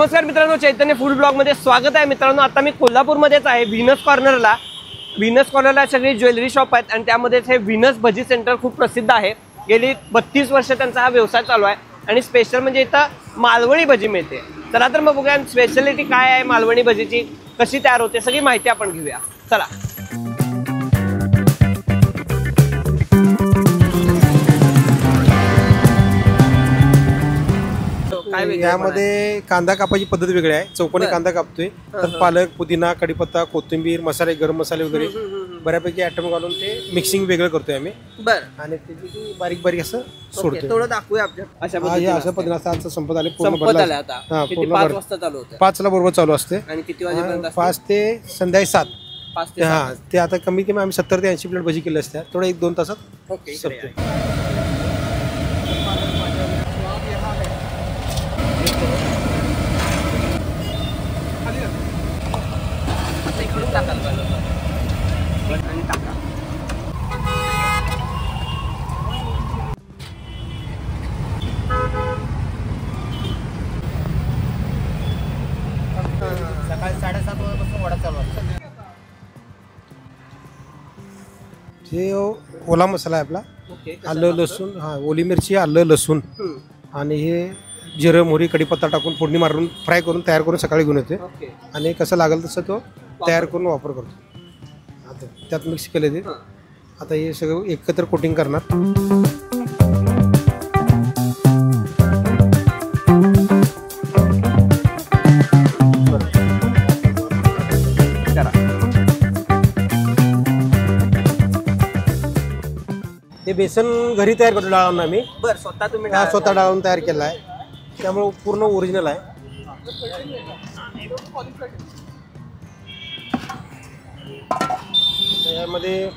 नमस्कार मित्रांनो, चैतन्य food blog मध्ये स्वागत आहे मित्रांनो। आता मी कोल्हापूरमध्येच आहे, व्हीनस कॉर्नरला सगळी ज्वेलरी शॉप आहेत आणि त्यामध्येच हे व्हीनस भजी सेंटर खूप प्रसिद्ध आहे। गेली 32 वर्ष त्यांचा हा व्यवसाय चालू आहे आणि स्पेशल म्हणजे इथं मालवणी भजी मिळते। चला तर मग बघूया स्पेशालिटी काय आहे मालवणी भजीची, कशी तयार होते, सगळी माहिती आपण घेऊया। चला यामध्ये कांदा कापायची पद्धत वेगळी आहे। चौकोनी कांदा कापतोय, तर पालक, पुदिना, कढीपत्ता, कोथिंबीर, मसाले, गरम मसाले वगैरे बऱ्यापैकी आयटम घालून ते मिक्सिंग वेगळं करतोय आम्ही। बरं, आणि त्याची बारीक बारीक असं सोडतोय। थोडं दाखवूया आपल्या अशा पद्धतीने आज संपत आले, पूर्ण भरला आता। किती 5 वाजता चालू होतं? 5 ला बरोबर चालू असते आणि किती वाजेपर्यंत असते? 5 ते संध्याकाळी 7। 5 ते 7 ते आता कमी कमी आम्ही 70 ते 80 प्लेट भजी केली असते, थोडं 1-2 तासात। ओके, सकाळी 7:30 वाजल्यापासून वडा चालू असतो। हे ओला मसाला आहे आपला, आलं लसूण, ओली मिरची, आलं लसूण आणि हे जिरं मोहरी कढीपत्ता टाकून फोडणी मारून फ्राय करून तयार करून सकाळी घेऊन येते आणि कसं लागेल तसं तो तयार करून वापर करतो। आता त्यात मिक्स केले ते आता हे सगळं एकत्र कोटिंग करणार। हे बेसन घरी तयार करतो डाळून आम्ही। बरं, स्वतः तुम्ही स्वतः डाळून तयार केला आहे, त्यामुळे पूर्ण ओरिजिनल आहे। यामध्ये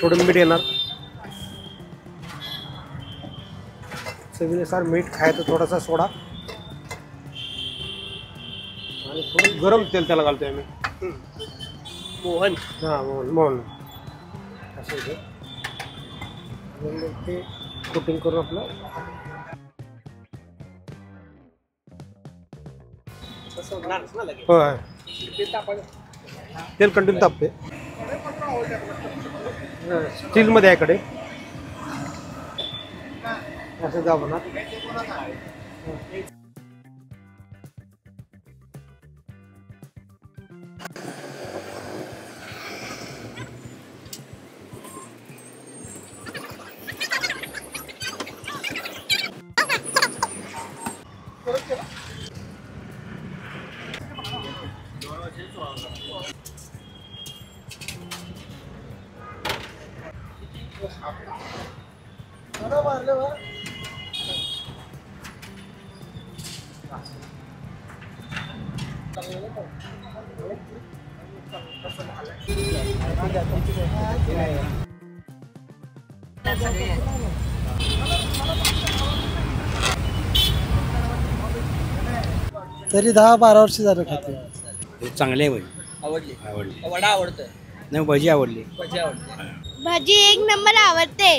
थोडं मीठ येणार, चवीनुसार मीठ, खायचं थोडासा सोडा आणि थोडं गरम तेल त्याला घालतोय आम्ही। मोहन, मोहन असं ते कोटिंग करून आपलं तेल कंटिन्यू तापते। स्टील मध्ये आहे कडे, असं दाबणार। तरी 10-12 वर्ष झालं खाते। चांगले भजी आवडली? आवडली। वडा आवडतोय? नाही, भजी आवडली। भजी 1 नंबर आवडते।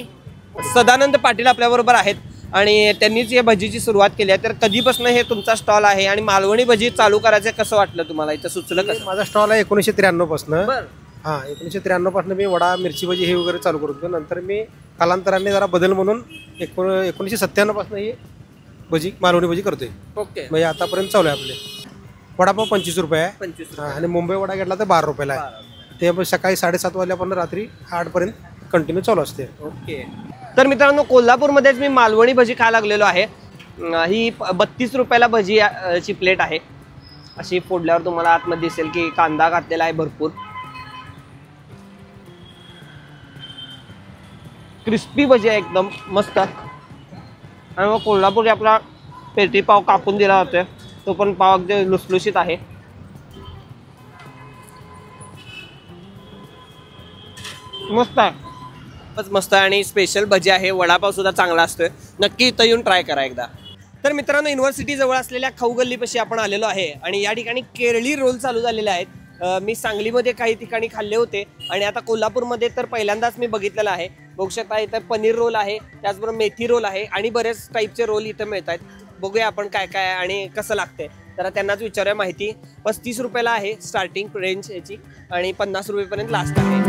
सदानंद पाटील आपल्या बरोबर आहेत आणि त्यांनीच या भजीची सुरुवात केली आहे। तर कधीपासून हे तुमचा स्टॉल आहे आणि मालवणी भजी चालू करायचं कसं वाटलं तुम्हाला, इथं सुचलं कसं? माझा स्टॉल आहे 1993 पासून। बरं, 1993 पासून मी वडा, मिरची भजी हे वगैरे चालू करत होतो। नंतर मी कालांतराने जरा बदल म्हणून 1997 पासून ही भजी मालवणी भजी करतोय। ओके, म्हणजे आतापर्यंत चालू आहे आपले। वडापाव 25 रुपये आहे 25 आणि मुंबई वडा घेतला तर 12 रुपयाला आहे। ते सकाळी 7:30 वाजल्यापासून रात्री 8 पर्यंत कंटिन्यू चालू असते। ओके, तर मित्रांनो कोल्हापूरमध्येच मी मालवणी भजी खायला लागलेलो आहे। ही 32 रुपयाला भजी ची प्लेट आहे। अशी फोडल्यावर तुम्हाला आतमध्ये दिसेल की कांदा घातलेला आहे भरपूर, क्रिस्पी भजी आहे एकदम मस्त। आणि मग कोल्हापुरी आपला पेटी पाव कापून दिला जातोय, तो पण पाव अगदी लुसलुशीत आहे। मस्त आहे, खूपच मस्त आहे आणि स्पेशल भजी आहे। वडापाव सुद्धा चांगला असतोय, नक्की इथं येऊन ट्राय करा एकदा। तर मित्रांनो युनिव्हर्सिटी जवळ असलेल्या खाऊ गल्लीपाशी आपण आलेलो आहे आणि या ठिकाणी केरळी रोल चालू झालेले आहेत। मी सांगलीमध्ये काही ठिकाणी खाल्ले होते आणि आता कोल्हापूरमध्ये तर पहिल्यांदाच मी बघितलेला आहे। बघू शकता इथं पनीर रोल आहे, त्याचबरोबर मेथी रोल आहे आणि बरेच टाईपचे रोल इथं मिळतात। बघूया आपण काय काय आहे आणि कसं लागतंय. तर त्यांनाच विचारूया माहिती. 35 रुपयाला आहे स्टार्टिंग रेंज याची आणि 50 रुपयेपर्यंत लास्ट आहे.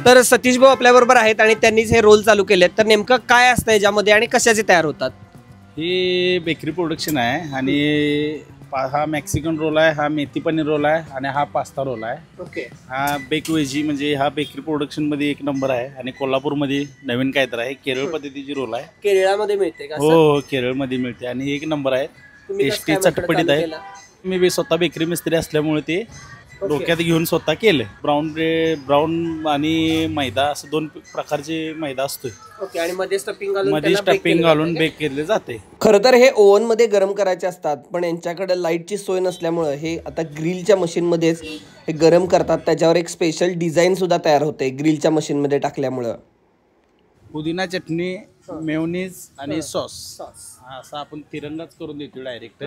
तर सतीश भाऊ आपल्या बरोबर आहेत आणि त्यांनीच हे रोल चालू केलेत. तर नेमकं काय असतं याच्यामध्ये आणि कशाचे तयार होतात? ही बेकरी प्रोडक्शन आहे आणि हा मेक्सिकन रोल आहे, हा मेथी पनीर रोल आहे आणि हा पास्ता रोल आहे. ओके. हा बेक वेजी म्हणजे हा बेकरी प्रोडक्शन मध्ये एक नंबर आहे आणि कोल्हापूरमध्ये नवीन काय तर आहे केरळ पद्धतीची रोल आहे. केरळामध्ये मिळते का? हो केरळमध्ये मिळते आणि एक नंबर आहे. टेस्टी चटपटीत आहे. मी स्वतः बेकरी मिस्त्री असल्यामुळे ते डोक्यात घेऊन स्वतः केलं. ब्राऊन आणि मैदा असं 2 प्रकारचे मैदा असतोय. ओके. आणि मध्ये स्टफिंग घालून बेक केले जाते. खरं तर हे ओव्हन मध्ये गरम करायचे असतात पण यांच्याकडे लाईटची सोय नसल्यामुळे हे आता ग्रिलच्या मशीन मध्येच हे गरम करतात. त्याच्यावर एक स्पेशल डिझाईन सुद्धा तयार होते ग्रिलच्या मशीन मध्ये टाकल्यामुळं. पुदिना चटणी, मेयोनीज आणि सॉस असं आपण तिरंगाच करून देतो डायरेक्ट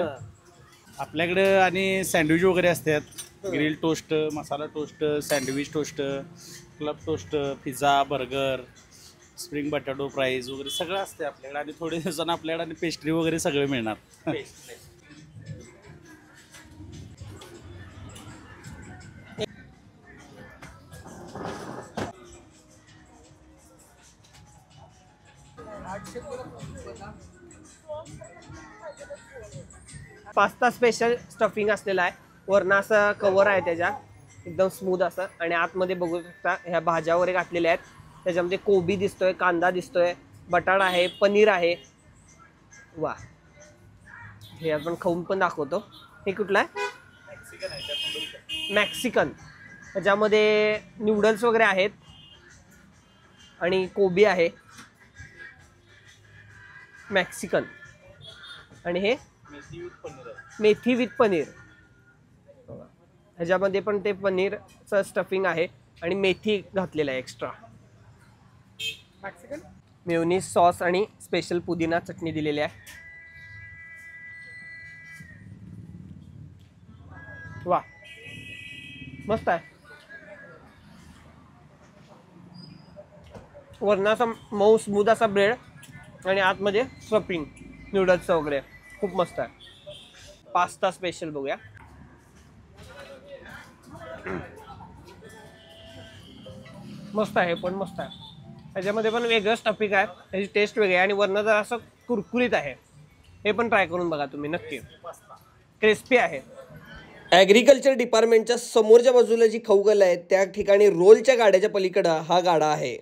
आपल्याकडे. आणि सँडविच वगैरे असतात. Grill toast, masala toast, sandwich toast, club toast, pizza, burger, spring potato fries वगैरे सगळं असते आपल्याकडे. आणि थोडे दिवसांनी आपल्याकडे आणि पेस्ट्री वगैरे सगळे मिळणार. पास्ता स्पेशल स्टफिंग असलेला आहे. वरनं असं कवर आहे त्याच्या एकदम स्मूथ असं आणि आतमध्ये बघू शकता ह्या भाज्या वगैरे घातलेल्या आहेत. त्याच्यामध्ये कोबी दिसतोय, कांदा दिसतोय, बटाटा आहे, पनीर आहे. वा, हे आपण खाऊन पण दाखवतो. हे कुठलं आहे? मॅक्सिकन. त्याच्यामध्ये नूडल्स वगैरे आहेत आणि कोबी आहे. मॅक्सिकन. आणि हे मेथी विथ पनीर. ह्याच्यामध्ये पण ते पनीरचं स्टफिंग आहे आणि मेथी घातलेलं आहे एक्स्ट्रा. मेयोनीज, सॉस आणि स्पेशल पुदिना चटणी दिलेली आहे. वा, मस्त आहे. वरनं असा मऊ स्मूथ असा ब्रेड आणि आतमध्ये स्टफिंग नूडल्सचं वगैरे खूप मस्त आहे. पास्ता स्पेशल बघूया. मस्त आहे, पण मस्त आहे. त्याच्यामध्ये पण वेगळं स्टफिंग आहे, त्याची टेस्ट वेगळी आहे आणि वरनं जर असं कुरकुरीत आहे. हे पण ट्राय करून बघा तुम्ही नक्की. क्रिस्पी आहे. ॲग्रिकल्चर डिपार्टमेंटच्या समोरच्या बाजूला जी खाऊ गल्ली आहे त्या ठिकाणी रोलच्या गाड्याच्या पलीकडं हा गाडा आहे.